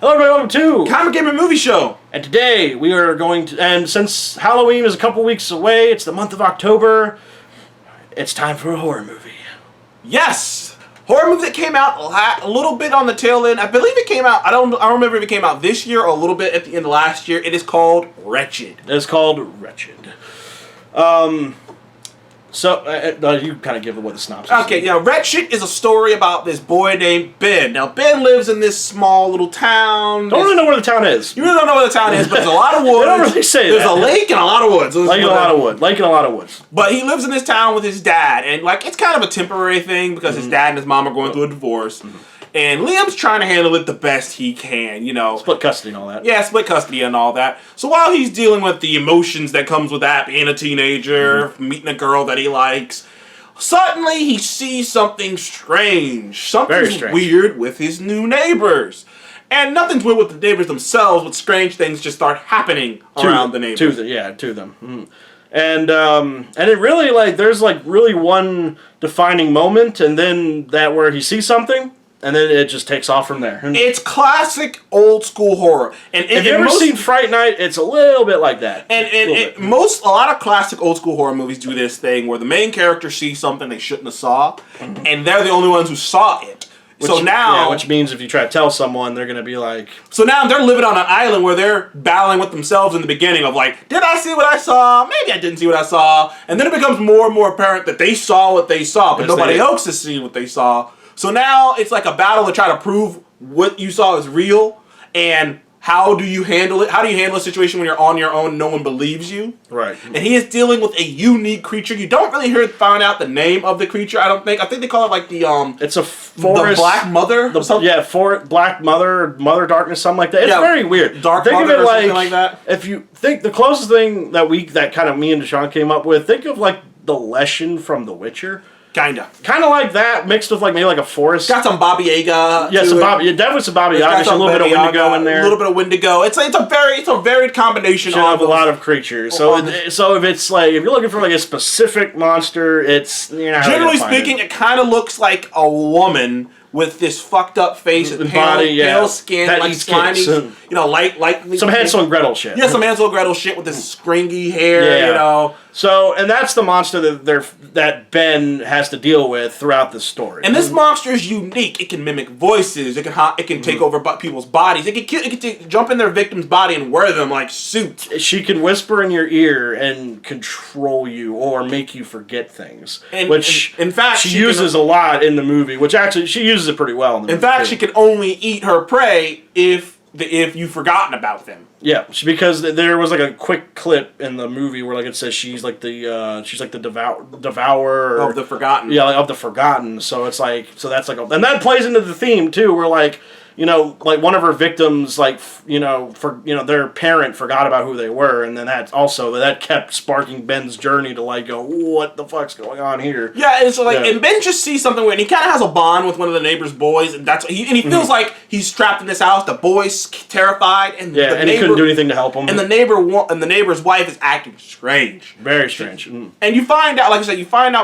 Hello everybody, welcome to Comic Gamer Movie Show. And today we are going to, and since Halloween is a couple weeks away, it's the month of October, it's time for a horror movie. Yes! Horror movie that came out a little bit on the tail end. I believe it came out, I don't remember if it came out this year or a little bit at the end of last year. It is called Wretched. It's called Wretched. So, you kind of give it what the synopsis is. Okay, yeah, Wretched is a story about this boy named Ben. Now, Ben lives in this small little town. Don't really know where the town is. You really don't know where the town is, but there's a lot of woods. They don't really say There's that. a lake and a lot of woods. Lake and a lot of wood. Lake and a lot of woods. But he lives in this town with his dad, and like it's kind of a temporary thing because his dad and his mom are going through a divorce. And Liam's trying to handle it the best he can, you know. Split custody and all that. Yeah, split custody and all that. So while he's dealing with the emotions that comes with that, being a teenager, meeting a girl that he likes, suddenly he sees something strange. Something's weird with his new neighbors. And nothing's weird with the neighbors themselves, but strange things just start happening around the neighbors. To them. Mm. And it really, like, there's, like, really one defining moment, and then that where he sees something, and then it just takes off from there. And it's classic old school horror. And if you've ever seen Fright Night, it's a little bit like that. And a lot of classic old school horror movies do this thing where the main character sees something they shouldn't have saw, and they're the only ones who saw it. Which means if you try to tell someone, they're going to be like... So now they're living on an island where they're battling with themselves in the beginning of like, did I see what I saw? Maybe I didn't see what I saw. And then it becomes more and more apparent that they saw what they saw, but nobody else has seen what they saw. So now it's like a battle to try to prove what you saw is real, and how do you handle it? How do you handle a situation when you're on your own and no one believes you? Right. And he is dealing with a unique creature. You don't really find out the name of the creature, I don't think. I think they call it like the It's a forest... The Black Mother? Black Mother, Mother Darkness, something like that. It's very weird. Dark Mother or something like that. If you think the closest thing that kind of me and Deshaun came up with, think of like the Leshen from The Witcher. Kind of like that, mixed with like maybe like a forest. Got some Baba Yaga. Yeah, definitely some Baba Yaga. A little bit of Wendigo in there. A little bit of Wendigo. It's a varied combination of a lot of creatures. So if it's like if you're looking for like a specific monster, it's generally speaking, it kind of looks like a woman with this fucked up face and pale skin, that like slimy, like some Hansel and Gretel shit. Yeah, some Hansel and Gretel shit with this stringy hair, you know. So, and that's the monster that Ben has to deal with throughout the story. And this monster is unique. It can mimic voices. It can take over people's bodies. It can jump in their victim's body and wear them like suits. She can whisper in your ear and control you or make you forget things. In fact, she uses a lot in the movie. Which actually, she uses it pretty well in the movie. In fact, she can only eat her prey if you've forgotten about them. Yeah, because there was like a quick clip in the movie where like it says she's like the devourer of the forgotten. Yeah, like, of the forgotten. So it's like that's like and that plays into the theme too, where like like one of her victims, like their parent forgot about who they were, and then that kept sparking Ben's journey to like go, what the fuck's going on here? Yeah, and so and Ben just sees something weird, and he kind of has a bond with one of the neighbor's boys, and he feels like he's trapped in this house. The boy's terrified, and and he couldn't do anything to help him. And the neighbor's wife is acting strange, very strange. And you find out, like I said,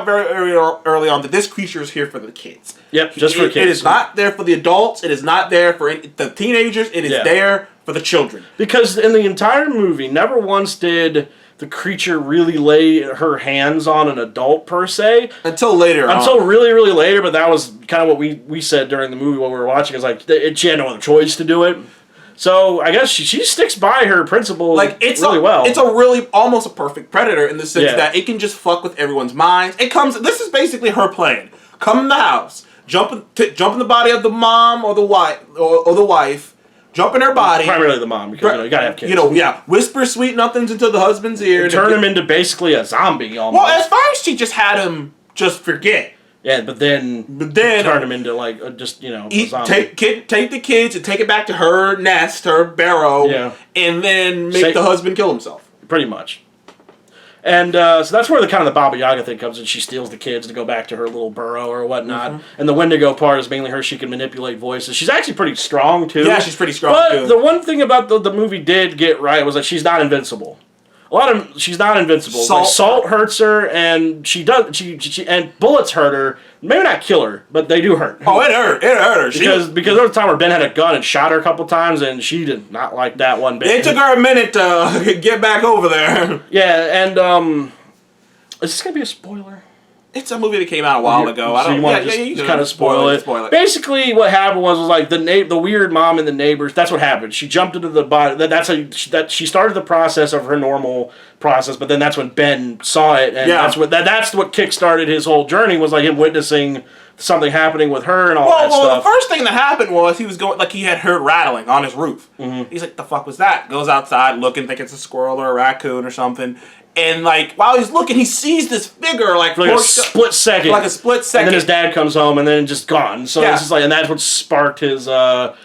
very early on that this creature is here for the kids. Yep, just for kids. It is not there for the adults. It is not there for the teenagers. It is there for the children. Because in the entire movie, never once did the creature really lay her hands on an adult, per se. Until later on. Until really, really later, but that was kind of what we said during the movie while we were watching. It's like, she had no other choice to do it. So I guess she sticks by her principle really well. It's a really almost a perfect predator in the sense that it can just fuck with everyone's minds. This is basically her plan. Come in the house. Jump in the body of the mom or the wife, jump in her body. Primarily the mom, because you gotta have kids. Whisper sweet nothings into the husband's ear. Turn him into basically a zombie almost. Well, at first she just had him just forget. Yeah, but then turn him into like a zombie. Take the kids and take it back to her nest, her barrow, and then make the husband kill himself. Pretty much. And so that's where the Baba Yaga thing comes in. She steals the kids to go back to her little burrow or whatnot. And the Wendigo part is mainly her. She can manipulate voices. She's actually pretty strong, too. Yeah, she's pretty strong, too. But the one thing about the movie did get right was that she's not invincible. she's not invincible. Salt, salt hurts her, and she and bullets hurt her. Maybe not kill her, but they do hurt. Oh, it hurt her. Because there was a time where Ben had a gun and shot her a couple times, and she did not like that one bit. It took her a minute to get back over there. Yeah, and is this gonna be a spoiler? It's a movie that came out a while ago. So you want to just kind of spoil it. Basically, what happened was like the weird mom and the neighbors. That's what happened. She jumped into the body. That's how she started the process of her normal process. But then that's when Ben saw it, and that's what kickstarted his whole journey. Was like him witnessing something happening with her and all that stuff. Well, the first thing that happened was he was going like he had heard rattling on his roof. Mm-hmm. He's like, "The fuck was that?" Goes outside looking, think it's a squirrel or a raccoon or something. And, like, while he's looking, he sees this figure, like a split second. Like a split second. And then his dad comes home, and then just gone. So it's just like, and that's what sparked his, something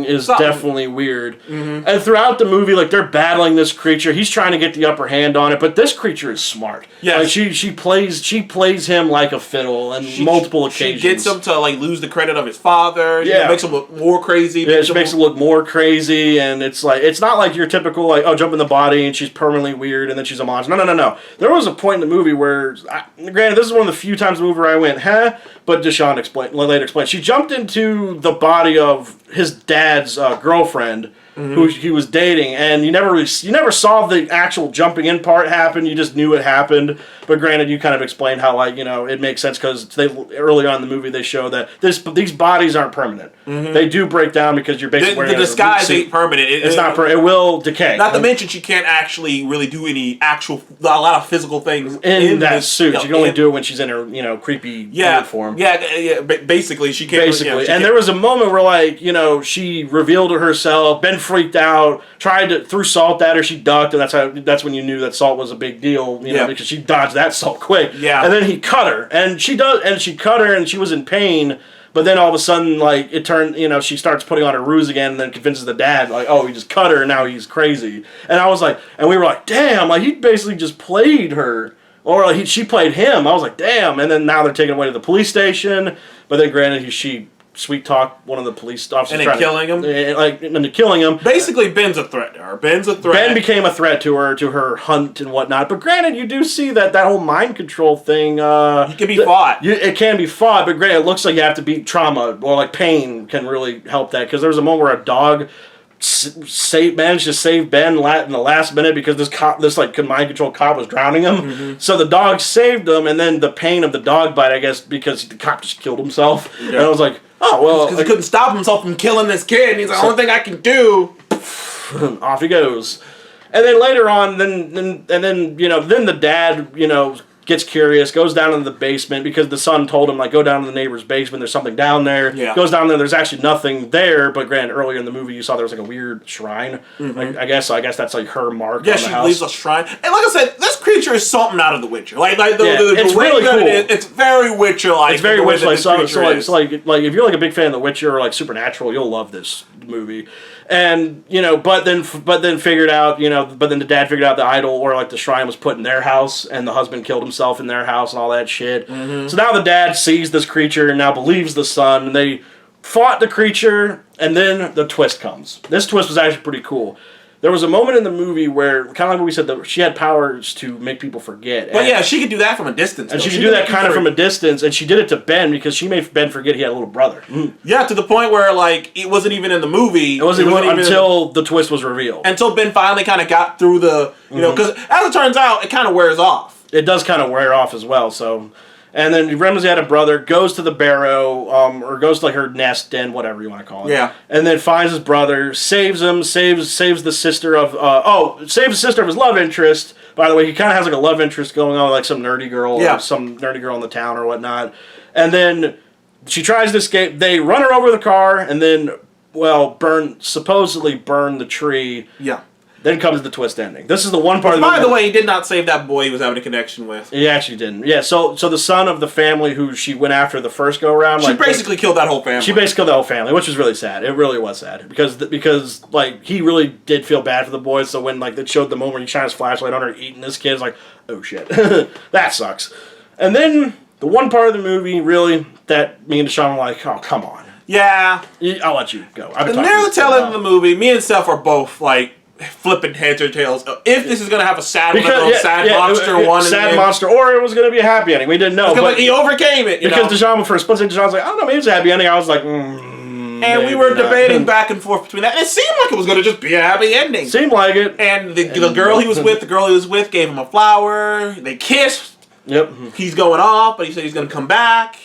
is definitely weird. Mm-hmm. And throughout the movie, like, they're battling this creature. He's trying to get the upper hand on it, but this creature is smart. Yeah, like, she plays him like a fiddle on multiple occasions. She gets him to like lose the credit of his father. Yeah, makes him look more crazy. Yeah, she makes him look more crazy, and it's not like your typical like jump in the body and she's permanently weird and then she's a monster. No. There was a point in the movie where, granted, this is one of the few times in the movie where I went, but Deshaun later explained. She jumped into the body of his dad's girlfriend, who he was dating, and you never saw the actual jumping in part happen. You just knew it happened. But granted, you kind of explained how it makes sense because early on in the movie they show that these bodies aren't permanent. Mm-hmm. They do break down because you're basically wearing the disguise ain't permanent. It's not. It will decay. Not to mention she can't actually really do a lot of physical things in that suit. She can only do it when she's in her creepy uniform. Yeah. Basically, she can't. Basically, and there was a moment where she revealed to herself. Ben freaked out, threw salt at her. She ducked, and that's when you knew that salt was a big deal. Because she dodged that salt quick. Yeah. And then he cut her, and she cut her, and she was in pain. But then all of a sudden, like, it turned, she starts putting on her ruse again and then convinces the dad, like, oh, he just cut her and now he's crazy. And I was like, and we were like, damn, like, he basically just played her. Or like, she played him. I was like, damn. And then now they're taking him away to the police station. But then granted, she sweet talk one of the police officers. And then killing him? And killing him. Basically, Ben's a threat to her. Ben became a threat to her hunt and whatnot. But granted, you do see that whole mind control thing. It can be fought. It can be fought, but granted, it looks like you have to beat trauma or like pain can really help that. Because there was a moment where a dog managed to save Ben in the last minute because this mind control cop was drowning him. Mm-hmm. So the dog saved him, and then the pain of the dog bite, I guess, because the cop just killed himself. Yeah. And I was like, oh well, because he couldn't stop himself from killing this kid. And he's like, the only thing I can do. Off he goes. And then later on, then the dad, gets curious, goes down into the basement because the son told him, like, go down to the neighbor's basement, there's something down there. Yeah. Goes down there, there's actually nothing there, but granted, earlier in the movie you saw there was like a weird shrine. Mm-hmm. Like, I guess that's like her mark on the house. Yeah, she leaves a shrine. And like I said, this creature is something out of The Witcher. It's really cool. It's very Witcher-like. It's very Witcher-like. So like if you're like a big fan of The Witcher or like Supernatural, you'll love this movie. And but then figured out but then the dad figured out the idol or like the shrine was put in their house, and the husband killed himself in their house and all that shit. Mm-hmm. So now the dad sees this creature and now believes the son, and they fought the creature, and then the twist comes. This twist was actually pretty cool. There was a moment in the movie where, kind of like what we said, that she had powers to make people forget. Well, yeah, she could do that from a distance. And she could do that kind of from a distance, and she did it to Ben because she made Ben forget he had a little brother. Mm. Yeah, to the point where, like, it wasn't even in the movie. It wasn't even until the twist was revealed. Until Ben finally kind of got through the, because as it turns out, it kind of wears off. It does kind of wear off as well, so... And then Ramsey had a brother, goes to the barrow, or goes to like her nest den, whatever you want to call it. Yeah. And then finds his brother, saves him, saves the sister of, saves the sister of his love interest. By the way, he kind of has like a love interest going on with like some nerdy girl, or some nerdy girl in the town or whatnot. And then she tries to escape. They run her over the car, and then, supposedly burn the tree. Yeah. Then comes the twist ending. This is the one part of the movie. By the way, he did not save that boy he was having a connection with. He actually didn't. Yeah, so the son of the family who she went after the first go-around... She basically killed that whole family. She basically killed the whole family, which was really sad. It really was sad. Because like, he really did feel bad for the boy, so when, like, it showed the moment when he shined his flashlight on her eating this kid, it's like, oh, shit. That sucks. And then, the one part of the movie, really, that me and Deshaun were like, oh, come on. Yeah. I'll let you go. And near the tail end of the movie, me and Steph are both, like, flipping heads or tails. If this is gonna have a sad monster one, sad monster, or it was gonna be a happy ending. We didn't know, but he overcame it. Because Deshaun, for a split second, Deshaun's like, I don't know, maybe it's a happy ending. I was like, and we were debating back and forth between that. And it seemed like it was gonna just be a happy ending. Seemed like it. And the girl he was with, gave him a flower. They kissed. Yep. He's going off, but he said he's gonna come back.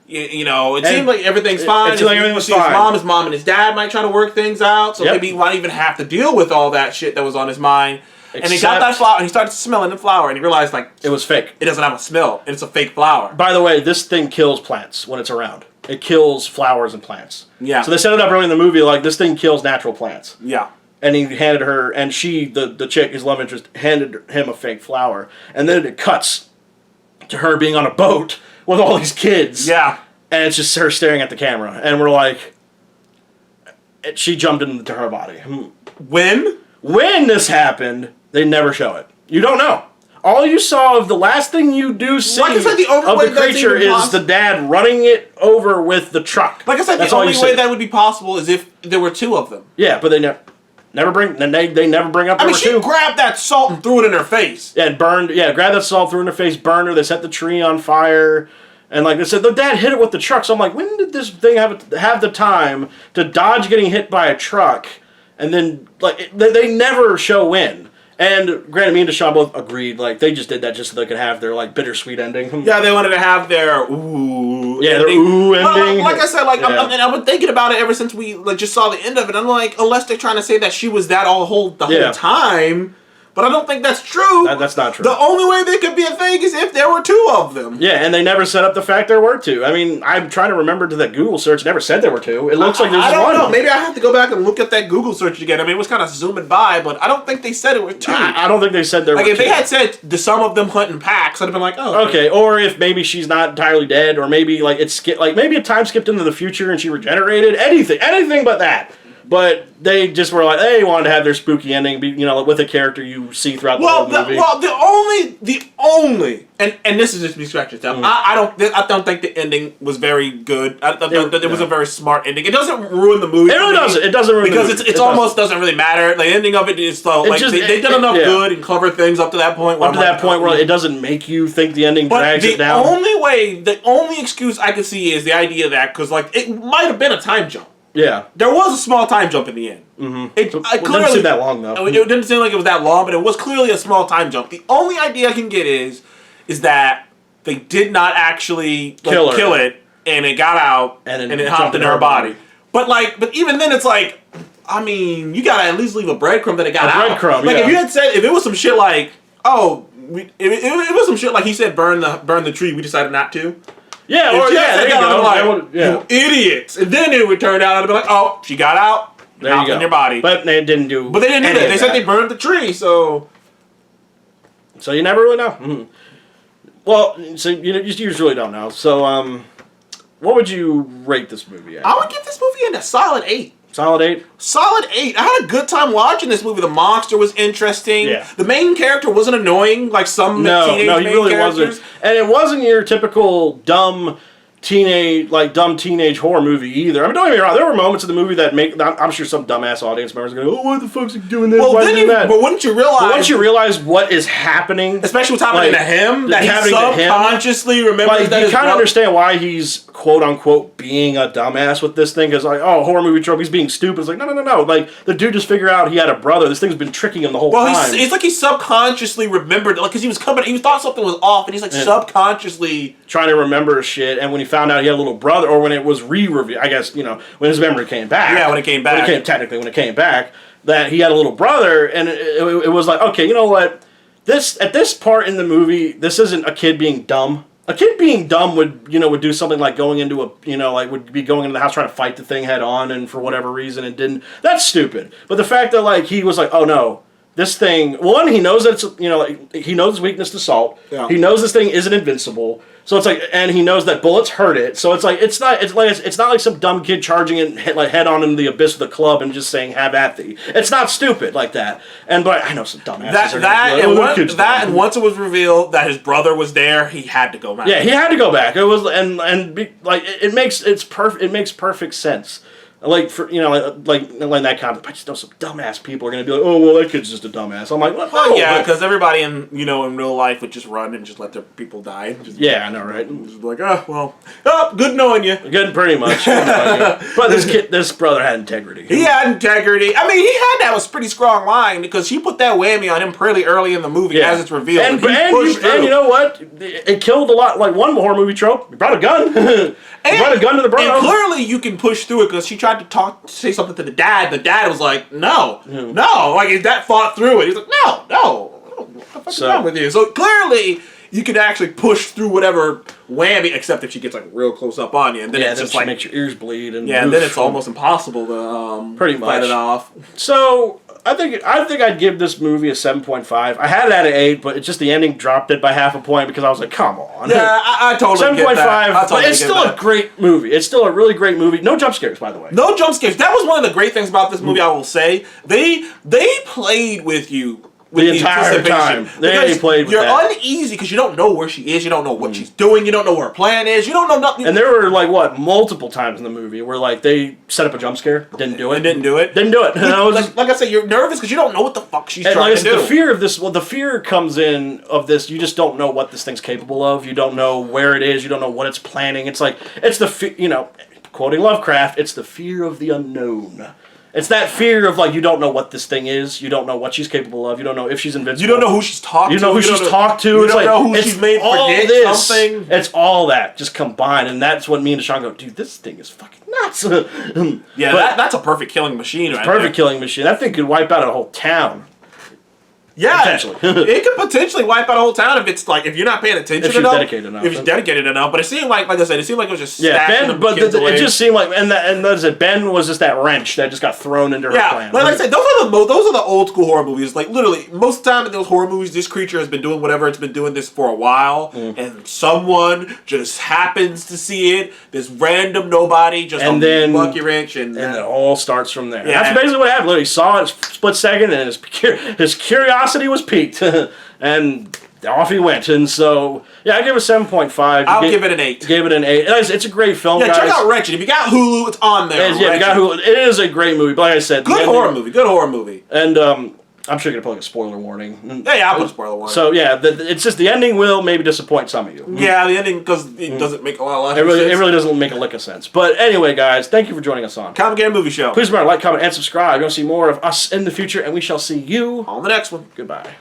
You know, it seemed like everything's fine. It seemed like everything was fine. His mom and his dad might try to work things out, so maybe he won't even have to deal with all that shit that was on his mind. And he got that flower, and he started smelling the flower, and he realized, like... It was fake. It doesn't have a smell, and it's a fake flower. By the way, this thing kills plants when it's around. It kills flowers and plants. Yeah. So they set it up early in the movie, like, this thing kills natural plants. Yeah. And he handed her, and she, the chick, his love interest, handed him a fake flower. And then it cuts to her being on a boat with all these kids. Yeah. And it's just her staring at the camera. And we're like... She jumped into her body. When this happened, they never show it. You don't know. All you saw of the last thing you do see of the creature is the dad running it over with the truck. Like I said, the only way that would be possible is if there were two of them. Yeah, but they never bring up there were two. She grabbed that salt and threw it in her face. Yeah, and burned. Yeah, grabbed that salt, threw it in her face, burned her. They set the tree on fire. And like they said, the dad hit it with the truck. So I'm like, when did this thing have the time to dodge getting hit by a truck? And then, like, they never show when. And granted, me and Deshaun both agreed, like, they just did that just so they could have their, like, bittersweet ending. Yeah, they wanted to have their ooh ending. Their ooh ending. Like I said, like, I've been thinking about it ever since we, like, just saw the end of it. I'm like, unless they're trying to say that she was that the whole time... But I don't think that's true. That's not true. The only way they could be a thing is if there were two of them. Yeah, and they never set up the fact there were two. I mean, I'm trying to remember to that Google search. Never said there were two. It looks like there's one. I don't know. Maybe I have to go back and look at that Google search again. I mean, it was kind of zooming by, but I don't think they said it were two. I don't think they said there were two. Like, if they had said some of them hunt in packs, I'd have been like, oh. Okay, or if maybe she's not entirely dead, or maybe, like, maybe a time skipped into the future and she regenerated. Anything but that. But they just were like, they wanted to have their spooky ending, with a character you see throughout the whole movie. The only, and this is just me scratching stuff. I don't think the ending was very good. It was a very smart ending. It doesn't ruin the movie. It really doesn't. It doesn't ruin the movie. Because it almost doesn't really matter. The ending of it is slow. They did enough good and clever things up to that point. Where it doesn't make you think the ending drags it down. The only excuse I can see is the idea that, because it might have been a time jump. Yeah. There was a small time jump in the end. Mm-hmm. It didn't seem that long, though. It didn't seem like it was that long, but it was clearly a small time jump. The only idea I can get is that they did not actually kill it, and it got out, and it hopped in her body. But even then, it's like, I mean, you gotta at least leave a breadcrumb that it got out. If you had said, if it was some shit like, if it was some shit like he said, burn the tree, we decided not to. Yeah, there you go. You idiots. And then it would turn out and be like, oh, she got out. There you go. In your body. But they didn't do that. They said they burned the tree, so... So you never really know. Mm-hmm. Well, so you just really don't know. So, what would you rate this movie at? I would give this movie a solid 8. Solid 8? Solid 8. I had a good time watching this movie. The monster was interesting. Yeah. The main character wasn't annoying like some teenage he really characters. Wasn't. And it wasn't your typical dumb teenage horror movie either. I mean, don't get me wrong. There were moments in the movie that I'm sure some dumbass audience members are going, oh, what the fuck's he doing this? Why doing that? But wouldn't you realize? But once you realize what is happening, especially what's happening to him, that he subconsciously remembers that you kind of understand why he's quote unquote being a dumbass with this thing. Because horror movie trope, he's being stupid. It's like no. Like the dude just figured out he had a brother. This thing's been tricking him the whole time. It's like he subconsciously remembered, because he thought something was off, and he's subconsciously trying to remember shit. And when he found out he had a little brother, or when it was re-revealed, I guess, when his memory came back. Yeah, when it came back. When it came back, that he had a little brother, and it was like, okay, you know what? At this part in the movie, this isn't a kid being dumb. A kid being dumb would do something like going into would be going into the house trying to fight the thing head on, and for whatever reason it didn't. That's stupid. But the fact that he was like, oh no, this thing, one, he knows that it's, he knows his weakness to salt. Yeah. He knows this thing isn't invincible. So it's like, and he knows that bullets hurt it. So it's like, it's not like some dumb kid charging it head on into the abyss of the club and just saying, have at thee. It's not stupid like that. But I know some dumbasses and once it was revealed that his brother was there, he had to go back. Yeah, he had to go back. It was, it makes perfect sense. Like for like in that context, I just know some dumbass people are gonna be like, oh well, that kid's just a dumbass. I'm like, well, yeah, because everybody in real life would just run and just let their people die. Yeah, I know, right? Just like, good knowing you. Good, pretty much. But this brother had integrity. He had integrity. I mean, he had that was pretty strong line because she put that whammy on him pretty early in the movie as it's revealed. And you know what? It killed a lot. Like one horror movie trope, he brought a gun. He brought a gun to the bro. And clearly you can push through it because she tried to say something to the dad. The dad was like, no. Like his dad fought through it. He's like, no. What the fuck is wrong with you? So clearly you can actually push through whatever whammy, except if she gets like real close up on you, and then it's just like makes your ears bleed, and then it's almost impossible to pretty much fight it off. So I think I'd give this movie a 7.5. I had it at an 8, but it's just the ending dropped it by half a point because I was like, come on. Yeah, I totally 7.5, but it's still a great movie. It's still a really great movie. No jump scares, by the way. No jump scares. That was one of the great things about this movie. I will say they played with you. The entire time. They played with you're that. uneasy because you don't know where she is. You don't know what she's doing. You don't know what her plan is. You don't know nothing. And there were multiple times in the movie where they set up a jump scare, didn't do it. Like I said, you're nervous because you don't know what the fuck she's trying to do. The fear of this, the fear comes in of this. You just don't know what this thing's capable of. You don't know where it is. You don't know what it's planning. It's quoting Lovecraft, it's the fear of the unknown. It's that fear of you don't know what this thing is. You don't know what she's capable of. You don't know if she's invincible. You don't know who she's talked to. You don't know who she's talked to. You don't know who she's made forget something. It's all that just combined, and that's what me and Deshaun go, dude, this thing is fucking nuts. That's a perfect killing machine right there. Killing machine. That thing could wipe out a whole town. Yeah, potentially. It could potentially wipe out a whole town if it's if you're not paying attention enough. If she's dedicated enough. But it seemed like I said, it seemed like it was just Ben. But it just seemed like, and that's it. Ben was just that wrench that just got thrown into her plan. Like I said, those are the old school horror movies. Like literally, most of the time in those horror movies, this creature has been doing whatever it's been doing this for a while, and someone just happens to see it. This random nobody just a monkey wrench, and it all starts from there. Yeah, that's basically what happened. Literally, he saw it split second, and his curiosity was piqued, and off he went. And so, I give it a 7.5. I'll give it an 8. Give it an 8. It's a great film, guys. Check out Wretched. If you got Hulu, it's on there. If you got Hulu, it is a great movie. But like I said, good horror movie. And I'm sure you're gonna put a spoiler warning. Yeah, I'll put a spoiler warning. So it's just the ending will maybe disappoint some of you. Yeah, the ending because it doesn't make a lot of sense. It really doesn't make a lick of sense. But anyway, guys, thank you for joining us on Comic Game Movie Show. Please remember to like, comment, and subscribe. You're gonna see more of us in the future, and we shall see you on the next one. Goodbye.